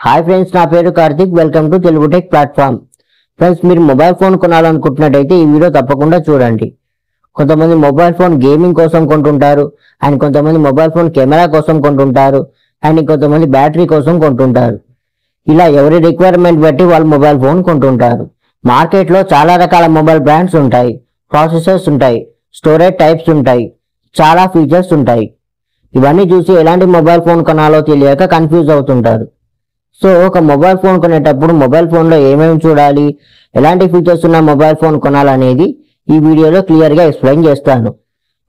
Hi friends, నా పేరు Karthik. Welcome to Telugu tech platform. Friends, మీరు మొబైల్ ఫోన్ కొనాలనుకుంటున్నట్టయితే ఈ వీడియో తప్పకుండా చూడండి. కొంతమంది మొబైల్ ఫోన్ గేమింగ్ కోసం కొంటుంటారు, అండ్ కొంతమంది మొబైల్ ఫోన్ కెమెరా కోసం కొంటుంటారు, అండ్ కొంతమంది బ్యాటరీ కోసం కొంటుంటారు. ఇలా ఎవరి రిక్వైర్మెంట్ బట్టి వాళ్ళు మొబైల్ ఫోన్ కొంటుంటారు. మార్కెట్లో చాలా రకాల మొబైల్ బ్రాండ్స్ ఉంటాయి, ప్రాసెసర్స్ ఉంటాయి, స్టోరేజ్ టైప్స్ ఉంటాయి, చాలా ఫీచర్స్ ఉంటాయి. ఇవన్నీ చూసి ఎలాంటి మొబైల్ ఫోన్ కొనాలో తెలియక కన్ఫ్యూజ్ అవుతుంటారు. సో ఒక మొబైల్ ఫోన్ కొనేటప్పుడు మొబైల్ ఫోన్లో ఏమేమి చూడాలి, ఎలాంటి ఫీచర్స్ ఉన్న మొబైల్ ఫోన్ కొనాలనేది ఈ వీడియోలో క్లియర్గా ఎక్స్ప్లెయిన్ చేస్తాను.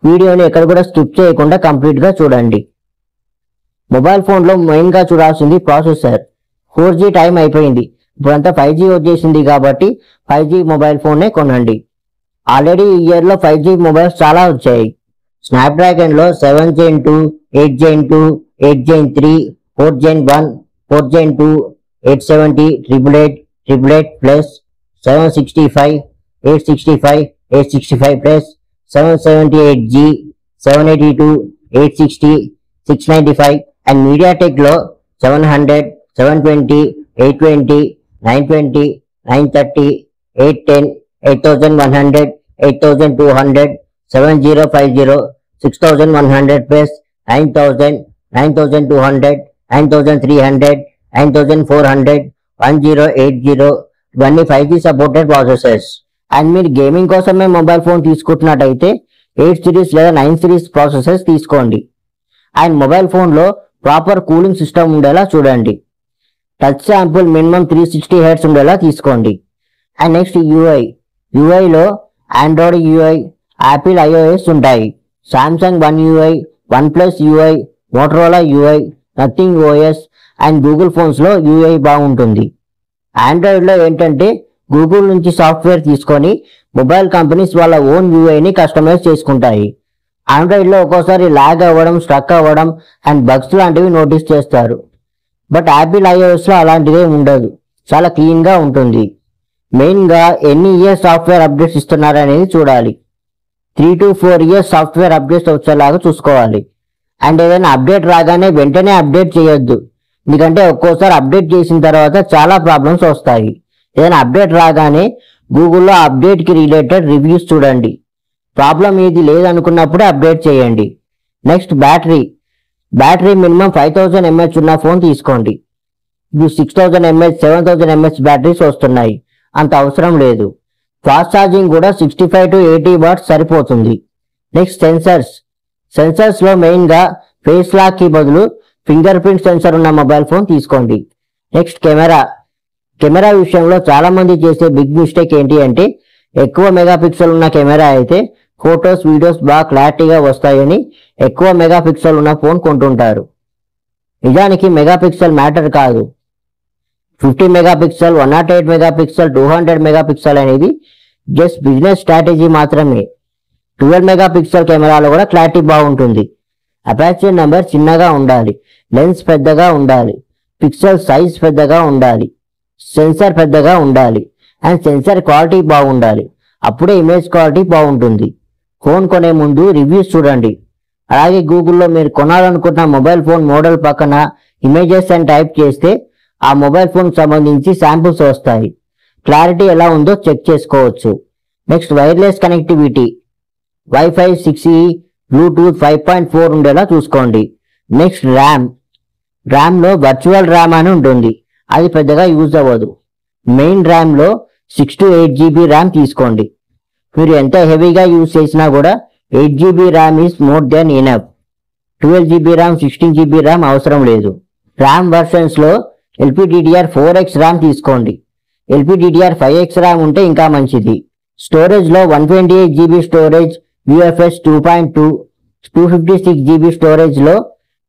వీడియోని ఎక్కడ కూడా స్కిప్ చేయకుండా కంప్లీట్గా చూడండి. మొబైల్ ఫోన్లో మెయిన్గా చూడాల్సింది ప్రాసెసర్. 4G టైం అయిపోయింది, ఇప్పుడంతా 5G వచ్చేసింది కాబట్టి 5G మొబైల్ ఫోన్నే కొనండి. ఆల్రెడీ ఈ ఇయర్లో 5G మొబైల్స్ చాలా వచ్చాయి. స్నాప్డ్రాగన్లో 7 Gen 2, 8 Gen 2, 8 Gen 3, 4 Gen 1, 4 Gen 2, 870, 888, 888 plus, 765, 865, 865 plus, 778G, 782, 860, 695 and MediaTek లో 700, 720, 820, 920, 930, 810, 8100, 8200, 7050, 6100 plus, 9000, 9200, 9300, 9400, 1080. ఇవన్నీ 5G సపోర్టెడ్ ప్రాసెసర్స్. అండ్ మీరు గేమింగ్ కోసమే మొబైల్ ఫోన్ తీసుకుంటున్నట్టయితే 8 సిరీస్ లేదా 9 సిరీస్ ప్రాసెసర్స్ తీసుకోండి. అండ్ మొబైల్ ఫోన్లో ప్రాపర్ కూలింగ్ సిస్టమ్ ఉండేలా చూడండి. టచ్ శాంపుల్ మినిమం 360 Hz ఉండేలా తీసుకోండి. అండ్ నెక్స్ట్ యూఐలో ఆండ్రాయిడ్ యూఐ, యాపిల్ iOS ఉంటాయి, Samsung one UI, OnePlus UI, Motorola UI, nothing OS and Google ఫోన్స్లో యూఐ బాగుంటుంది. ఆండ్రాయిడ్లో ఏంటంటే గూగుల్ నుంచి సాఫ్ట్వేర్ తీసుకొని మొబైల్ కంపెనీస్ వాళ్ళ ఓన్ యూఐని కస్టమైజ్ చేసుకుంటాయి. ఆండ్రాయిడ్లో ఒక్కోసారి లాగ్ అవ్వడం, స్ట్రక్ అవ్వడం అండ్ బగ్స్ లాంటివి నోటీస్ చేస్తారు. బట్ యాపిల్ iOSలో అలాంటిదే ఉండదు, చాలా క్లీన్గా ఉంటుంది. మెయిన్గా ఎన్ని ఇయర్స్ సాఫ్ట్వేర్ అప్డేట్స్ ఇస్తున్నారనేది చూడాలి. 3 to 4 years సాఫ్ట్వేర్ అప్డేట్స్ వచ్చేలాగా చూసుకోవాలి. అండ్ ఏదైనా అప్డేట్ రాగానే వెంటనే అప్డేట్ చేయొద్దు, ఎందుకంటే ఒక్కోసారి అప్డేట్ చేసిన తర్వాత చాలా ప్రాబ్లమ్స్ వస్తాయి. ఏదైనా అప్డేట్ రాగానే గూగుల్లో అప్డేట్కి రిలేటెడ్ రివ్యూస్ చూడండి. ప్రాబ్లం ఏది లేదనుకున్నప్పుడే అప్డేట్ చేయండి. నెక్స్ట్ బ్యాటరీ మినిమం 5000 mAh ఉన్న ఫోన్ తీసుకోండి. ఇప్పుడు 6000 mAh, 7000 mAh బ్యాటరీస్ వస్తున్నాయి, అంత అవసరం లేదు. ఫాస్ట్ ఛార్జింగ్ కూడా 65 to 80 watts సరిపోతుంది. నెక్స్ట్ సెన్సర్స్లో మెయిన్గా ఫేస్ లాక్కి బదులు ఫింగర్ ప్రింట్ సెన్సర్ ఉన్న మొబైల్ ఫోన్ తీసుకోండి. నెక్స్ట్ కెమెరా విషయంలో చాలా మంది చేసే బిగ్ మిస్టేక్ ఏంటి అంటే ఎక్కువ మెగాపిక్సెల్ ఉన్న కెమెరా అయితే ఫొటోస్, వీడియోస్ బాగా క్లారిటీగా వస్తాయని ఎక్కువ మెగాపిక్సెల్ ఉన్న ఫోన్ కొంటుంటారు. నిజానికి మెగాపిక్సెల్ మ్యాటర్ కాదు. 50 మెగాపిక్సెల్, 108 మెగాపిక్సెల్, 200 మెగాపిక్సెల్ అనేది జస్ట్ బిజినెస్ స్ట్రాటజీ మాత్రమే. 12 మెగాపిక్సెల్ కెమెరాలో కూడా క్లారిటీ బాగుంటుంది. అపార్చర్ నెంబర్ చిన్నగా ఉండాలి, లెన్స్ పెద్దగా ఉండాలి, పిక్సెల్ సైజ్ పెద్దగా ఉండాలి, సెన్సార్ పెద్దగా ఉండాలి అండ్ సెన్సార్ క్వాలిటీ బాగుండాలి. అప్పుడే ఇమేజ్ క్వాలిటీ బాగుంటుంది. ఫోన్ కొనే ముందు రివ్యూస్ చూడండి. అలాగే గూగుల్లో మీరు కొనాలనుకున్న మొబైల్ ఫోన్ మోడల్ పక్కన ఇమేజెస్ అని టైప్ చేస్తే ఆ మొబైల్ ఫోన్ సంబంధించి శాంపుల్స్ వస్తాయి. క్లారిటీ ఎలా ఉందో చెక్ చేసుకోవచ్చు. Next wireless connectivity, wifi 6E, Bluetooth 5.4 ఉండేలా చూసుకోండి. నెక్స్ట్ ర్యామ్లో వర్చువల్ ర్యామ్ అని ఉంటుంది, అది పెద్దగా యూజ్ అవ్వదు. మెయిన్ ర్యామ్లో 6 to 8 GB ర్యామ్ తీసుకోండి. మీరు ఎంత హెవీగా యూజ్ చేసినా కూడా 8 GB RAM is more than enough. 12 GB RAM, 16 GB RAM అవసరం లేదు. ర్యామ్ వర్షన్స్లో LPDDR4X ర్యామ్ తీసుకోండి. LPDDR5X ర్యామ్ ఉంటే ఇంకా మంచిది. స్టోరేజ్లో 128 GB storage UFS 2.2, 256 GB స్టోరేజ్లో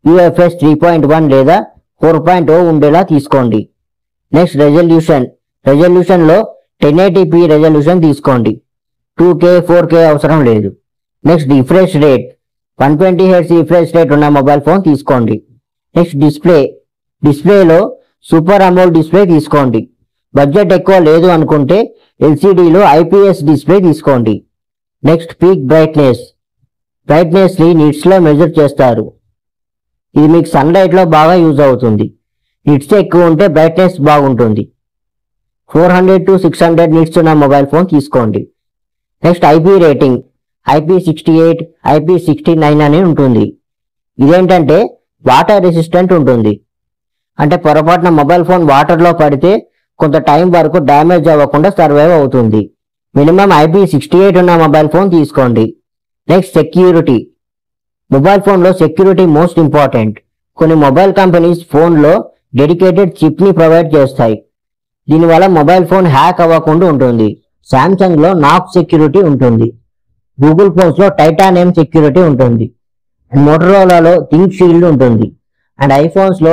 UFS 3.1 లేదా 4.0 ఉండేలా తీసుకోండి. నెక్స్ట్ రెజల్యూషన్లో 1080p రెజల్యూషన్ తీసుకోండి. 2K, 4K అవసరం లేదు. Next refresh rate, 120 Hz refresh rate ఉన్న మొబైల్ ఫోన్ తీసుకోండి. నెక్స్ట్ డిస్ప్లేలో సూపర్ అమోల్డ్ డిస్ప్లే తీసుకోండి. బడ్జెట్ ఎక్కువ లేదు అనుకుంటే LCDలో IPS డిస్ప్లే తీసుకోండి. నెక్స్ట్ పీక్ బ్రైట్నెస్ని నిట్స్లో మెజర్ చేస్తారు. ఇది మీకు సన్లైట్లో బాగా యూజ్ అవుతుంది. నిట్స్ ఎక్కువ ఉంటే బ్రైట్నెస్ బాగుంటుంది. 400 to 600 నిట్స్ ఉన్న మొబైల్ ఫోన్ తీసుకోండి. Next IP rating IP68, IP69 అని ఉంటుంది. ఇదేంటంటే వాటర్ రెసిస్టెంట్ ఉంటుంది. అంటే పొరపాటున మొబైల్ ఫోన్ వాటర్లో పడితే కొంత టైం వరకు డ్యామేజ్ అవ్వకుండా సర్వైవ్ అవుతుంది. మినిమం IP68 ఉన్న మొబైల్ ఫోన్ తీసుకోండి. Next security. మొబైల్ ఫోన్లో సెక్యూరిటీ మోస్ట్ ఇంపార్టెంట్. కొన్ని మొబైల్ కంపెనీస్ ఫోన్లో డెడికేటెడ్ చిప్ని ప్రొవైడ్ చేస్తాయి. దీనివల్ల మొబైల్ ఫోన్ హ్యాక్ అవ్వకుండా ఉంటుంది. శాంసంగ్లో నాక్ సెక్యూరిటీ ఉంటుంది. గూగుల్ ఫోన్స్లో టైటానియం సెక్యూరిటీ ఉంటుంది. అండ్ మోటరోలాలో థింక్ షీల్డ్ ఉంటుంది. అండ్ ఐఫోన్స్లో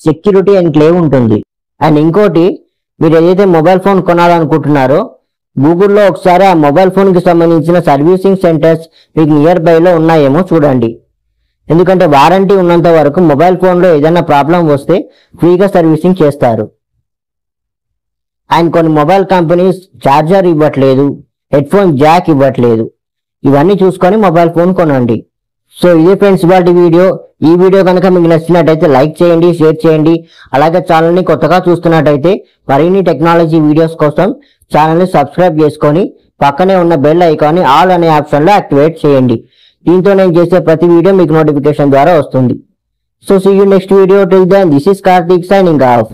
సెక్యూరిటీ ఎన్క్లేవ్ ఉంటుంది. అండ్ ఇంకోటి, మీరు ఏదైతే మొబైల్ ఫోన్ కొనాలనుకుంటున్నారో గూగుల్లో ఒకసారి ఆ మొబైల్ ఫోన్కి సంబంధించిన సర్వీసింగ్ సెంటర్స్ మీకు నియర్ బైలో ఉన్నాయేమో చూడండి. ఎందుకంటే వారంటీ ఉన్నంత వరకు మొబైల్ ఫోన్లో ఏదైనా ప్రాబ్లం వస్తే ఫ్రీగా సర్వీసింగ్ చేస్తారు. అండ్ కొన్ని మొబైల్ కంపెనీస్ ఛార్జర్ ఇవ్వట్లేదు, హెడ్ ఫోన్ జాక్ ఇవ్వట్లేదు. ఇవన్నీ చూసుకొని మొబైల్ ఫోన్ కొనండి. సో ఇదే ఫ్రెండ్స్ ఇవాల్టి వీడియో. ఈ వీడియో కనుక మీకు నచ్చినట్టయితే లైక్ చేయండి, షేర్ చేయండి. అలాగే ఛానల్ని కొత్తగా చూస్తున్నట్టయితే మరిన్ని టెక్నాలజీ వీడియోస్ కోసం ఛానల్ని సబ్స్క్రైబ్ చేసుకొని పక్కనే ఉన్న బెల్ ఐకాన్ని ఆల్ అనే ఆప్షన్లో యాక్టివేట్ చేయండి. దీంతో నేను చేసే ప్రతి వీడియో మీకు నోటిఫికేషన్ ద్వారా వస్తుంది. So see you next video. Till then this is Karthik signing of.